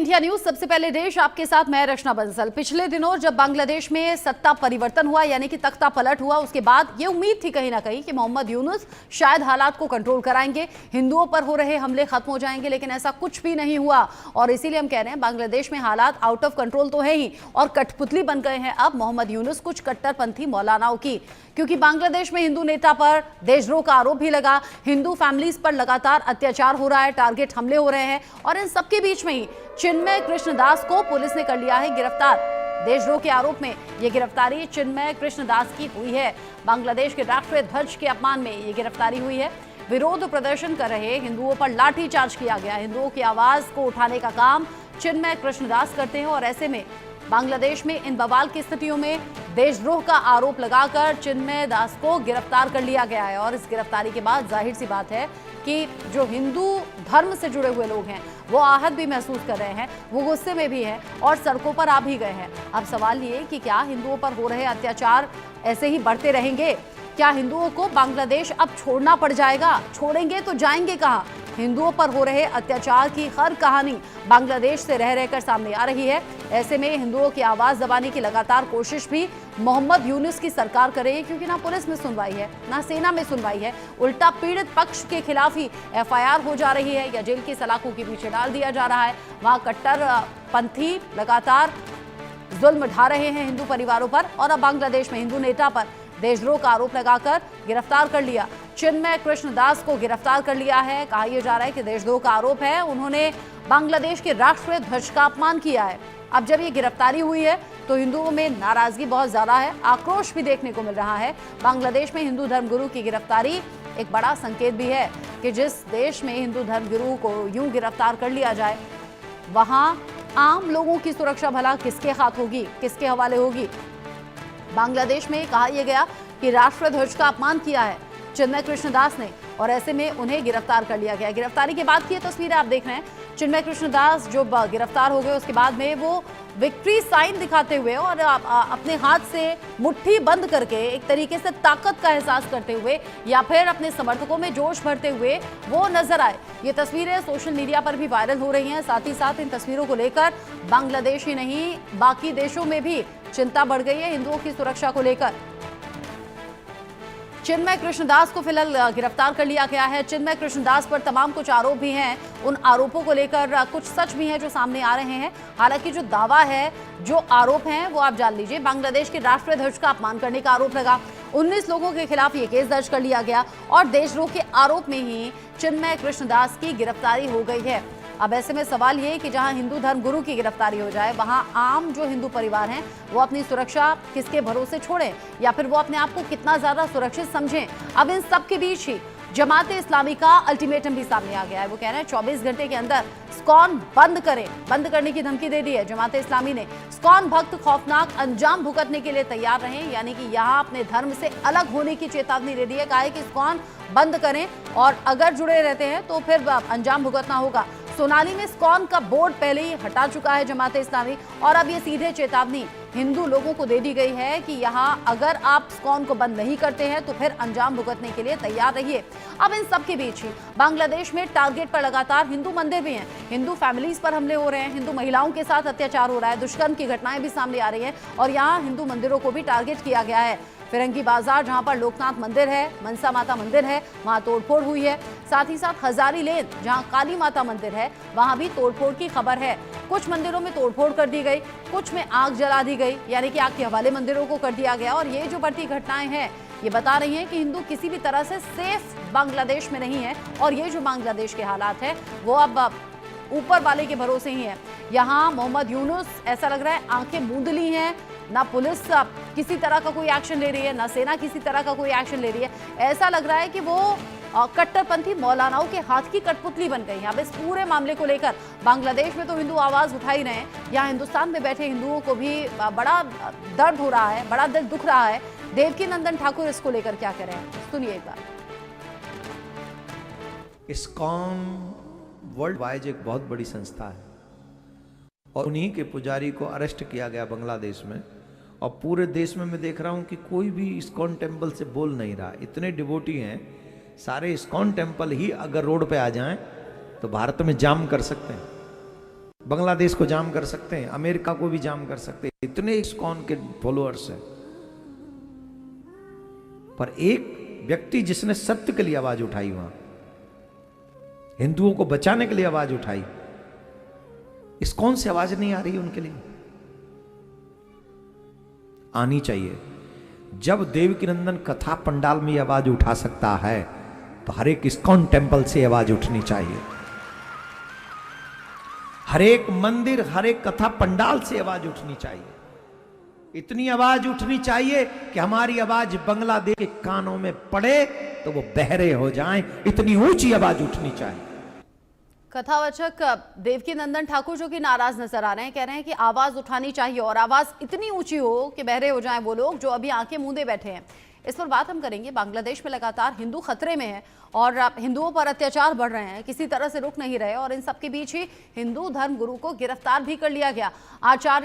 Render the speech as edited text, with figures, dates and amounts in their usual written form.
India news, सबसे पहले देश आपके साथ मैं रचना बंसल। पिछले दिनों जब बांग्लादेश में सत्ता परिवर्तन हुआ यानी कि तख्ता पलट हुआ, उसके बाद ये उम्मीद थी कहीं ना कहीं कि मोहम्मद यूनुस शायद हालात को कंट्रोल कराएंगे, हिंदुओं पर हो रहे हमले खत्म हो जाएंगे, लेकिन ऐसा कुछ भी नहीं हुआ। और इसीलिए हम कह रहे हैं बांग्लादेश में हालात आउट ऑफ कंट्रोल तो है ही, और कठपुतली बन गए हैं अब मोहम्मद यूनुस कुछ कट्टरपंथी मौलानाओं की, क्योंकि बांग्लादेश में हिंदू नेता पर देशद्रोह का आरोप भी लगा, हिंदू फैमिलीज पर लगातार अत्याचार हो रहा है, टारगेट हमले हो रहे हैं, और इन सबके बीच में ही चिन्मय कृष्णदास को पुलिस ने कर लिया है गिरफ्तार। देशद्रोह के आरोप में यह गिरफ्तारी चिन्मय कृष्णदास की हुई है। बांग्लादेश के राष्ट्रीय ध्वज के अपमान में यह गिरफ्तारी हुई है। विरोध प्रदर्शन कर रहे हिंदुओं पर लाठीचार्ज किया गया। हिंदुओं की आवाज को उठाने का काम चिन्मय कृष्णदास करते हैं, और ऐसे में बांग्लादेश में इन बवाल की स्थितियों में देशद्रोह का आरोप लगाकर चिन्मय दास को गिरफ्तार कर लिया गया है। और इस गिरफ्तारी के बाद जाहिर सी बात है कि जो हिंदू धर्म से जुड़े हुए लोग हैं वो आहत भी महसूस कर रहे हैं, वो गुस्से में भी हैं और सड़कों पर आ भी गए हैं। अब सवाल ये कि क्या हिंदुओं पर हो रहे अत्याचार ऐसे ही बढ़ते रहेंगे? क्या हिंदुओं को बांग्लादेश अब छोड़ना पड़ जाएगा? छोड़ेंगे तो जाएंगे कहाँ? हिंदुओं पर हो रहे अत्याचार की हर कहानी बांग्लादेश से रह रहकर सामने आ रही है। ऐसे में हिंदुओं की आवाज दबाने की लगातार कोशिश भी मोहम्मद यूनुस की सरकार कर रही है, क्योंकि ना पुलिस में सुनवाई है, ना सेना में सुनवाई है। उल्टा पीड़ित पक्ष के खिलाफ ही एफआईआर हो जा रही है या जेल की सलाखों के पीछे डाल दिया जा रहा है। वहां कट्टरपंथी लगातार जुल्म ढा रहे हैं हिंदू परिवारों पर, और अब बांग्लादेश में हिंदू नेता पर देशद्रोह का आरोप लगाकर गिरफ्तार कर लिया। चिन्मय कृष्णदास को गिरफ्तार कर लिया है। कहा यह जा रहा है कि देशद्रोह का आरोप है, उन्होंने बांग्लादेश के राष्ट्रीय ध्वज का अपमान किया है। अब जब ये गिरफ्तारी हुई है तो हिंदुओं में नाराजगी बहुत ज्यादा है, आक्रोश भी देखने को मिल रहा है। बांग्लादेश में हिंदू धर्मगुरु की गिरफ्तारी एक बड़ा संकेत भी है कि जिस देश में हिंदू धर्मगुरु को यूं गिरफ्तार कर लिया जाए, वहां आम लोगों की सुरक्षा भला किसके हाथ होगी, किसके हवाले होगी? बांग्लादेश में कहा यह गया कि राष्ट्रीय ध्वज का अपमान किया है चिन्मय कृष्णदास ने, और ऐसे में उन्हें गिरफ्तार कर लिया गया। गिरफ्तारी के बाद की ये तस्वीरें आप देख रहे हैं। चिन्मय कृष्णदास जो गिरफ्तार हो गए उसके बाद में वो विक्ट्री साइन दिखाते हुए और अपने हाथ से मुट्ठी बंद करके एक तरीके से ताकत का एहसास करते हुए या फिर अपने समर्थकों में जोश भरते हुए वो नजर आए। ये तस्वीरें सोशल मीडिया पर भी वायरल हो रही हैं। साथ ही साथ इन तस्वीरों को लेकर बांग्लादेश ही नहीं बाकी देशों में भी चिंता बढ़ गई है हिंदुओं की सुरक्षा को लेकर। चिन्मय कृष्णदास को फिलहाल गिरफ्तार कर लिया गया है। चिन्मय कृष्णदास पर तमाम कुछ आरोप भी हैं, उन आरोपों को लेकर कुछ सच भी हैं जो सामने आ रहे हैं। हालांकि जो दावा है, जो आरोप हैं वो आप जान लीजिए। बांग्लादेश के राष्ट्रीय ध्वज का अपमान करने का आरोप लगा, 19 लोगों के खिलाफ ये केस दर्ज कर लिया गया, और देशद्रोह के आरोप में ही चिन्मय कृष्णदास की गिरफ्तारी हो गई है। अब ऐसे में सवाल ये कि जहां हिंदू धर्म गुरु की गिरफ्तारी हो जाए, वहां आम जो हिंदू परिवार हैं वो अपनी सुरक्षा किसके भरोसे छोड़ें, या फिर वो अपने आप को कितना ज्यादा सुरक्षित समझें? अब इन सब के बीच ही जमात इस्लामी का अल्टीमेटम भी सामने आ गया है। वो कह रहे हैं 24 घंटे के अंदर इस्कॉन बंद करें, बंद करने की धमकी दे दी है जमात इस्लामी ने। इस्कॉन भक्त खौफनाक अंजाम भुगतने के लिए तैयार रहें, यानी कि यहाँ अपने धर्म से अलग होने की चेतावनी दे दी है। कहा है कि इस्कॉन बंद करें, और अगर जुड़े रहते हैं तो फिर अंजाम भुगतना होगा। सोनाली में इस्कॉन का बोर्ड पहले ही हटा चुका है जमात इस्लामी, और अब ये सीधे चेतावनी हिंदू लोगों को दे दी गई है कि यहाँ अगर आप इस्कॉन को बंद नहीं करते हैं तो फिर अंजाम भुगतने के लिए तैयार रहिए। अब इन सब के बीच ही बांग्लादेश में टारगेट पर लगातार हिंदू मंदिर भी हैं, हिंदू फैमिलीज पर हमले हो रहे हैं, हिंदू महिलाओं के साथ अत्याचार हो रहा है, दुष्कर्म की घटनाएं भी सामने आ रही हैं, और यहाँ हिंदू मंदिरों को भी टारगेट किया गया है। फिरंगी बाजार जहां पर लोकनाथ मंदिर है, मनसा माता मंदिर है, वहां तोड़फोड़ हुई है। साथ ही साथ हजारी लेन जहां काली माता मंदिर है, वहां भी तोड़फोड़ की खबर है। कुछ मंदिरों में तोड़फोड़ कर दी गई, कुछ में आग जला दी गई, यानी कि आग के हवाले मंदिरों को कर दिया गया। और ये जो बढ़ती घटनाएं हैं ये बता रही हैं कि हिंदू किसी भी तरह से सेफ बांग्लादेश में नहीं है, और ये जो बांग्लादेश के हालात है वो अब ऊपर वाले के भरोसे ही है। यहाँ मोहम्मद यूनुस ऐसा लग रहा है आंखें मूंद ली हैं, ना पुलिस किसी तरह का कोई एक्शन ले रही है, ना सेना किसी तरह का कोई एक्शन ले रही है। ऐसा लग रहा है कि वो कट्टरपंथी मौलानाओं के हाथ की कठपुतली बन गई है। अब इस पूरे मामले को लेकर बांग्लादेश में तो हिंदू आवाज उठा ही रहे हैं, यहाँ हिंदुस्तान में बैठे हिंदुओं को भी बड़ा दर्द हो रहा है, बड़ा दिल दुख रहा है। देवकी नंदन ठाकुर इसको लेकर क्या कह रहे हैं, सुनिए एक बार। इस्कॉन वर्ल्ड वाइड एक बहुत बड़ी संस्था है, और उन्हीं के पुजारी को अरेस्ट किया गया बांग्लादेश में, और पूरे देश में मैं देख रहा हूं कि कोई भी इस्कॉन टेम्पल से बोल नहीं रहा। इतने डिवोटी हैं, सारे इस्कॉन टेम्पल ही अगर रोड पे आ जाएं तो भारत में जाम कर सकते हैं। बांग्लादेश को जाम कर सकते हैं, अमेरिका को भी जाम कर सकते हैं, इतने इस्कॉन के फॉलोअर्स हैं। पर एक व्यक्ति जिसने सत्य के लिए आवाज उठाई, वहां हिंदुओं को बचाने के लिए आवाज उठाई, इस्कॉन से आवाज नहीं आ रही उनके लिए? आनी चाहिए। जब देवकीनंदन कथा पंडाल में आवाज उठा सकता है तो हर एक इस्कॉन टेम्पल से आवाज उठनी चाहिए, हर एक मंदिर, हर एक कथा पंडाल से आवाज उठनी चाहिए। इतनी आवाज उठनी चाहिए कि हमारी आवाज बांग्लादेश के कानों में पड़े तो वो बहरे हो जाएं। इतनी ऊंची आवाज उठनी चाहिए। कथावाचक देवकीनंदन ठाकुर जो कि नाराज नजर आ रहे हैं, कह रहे हैं कि आवाज उठानी चाहिए और आवाज इतनी ऊंची हो कि बहरे हो जाएं वो लोग जो अभी आंखें मूंदे बैठे हैं। इस पर बात हम करेंगे। बांग्लादेश में लगातार हिंदू खतरे में है और हिंदुओं पर अत्याचार बढ़ रहे हैं, किसी तरह से रुक नहीं रहे और इन सबके बीच ही हिंदू धर्म गुरु को गिरफ्तार भी कर लिया गया। आचार्य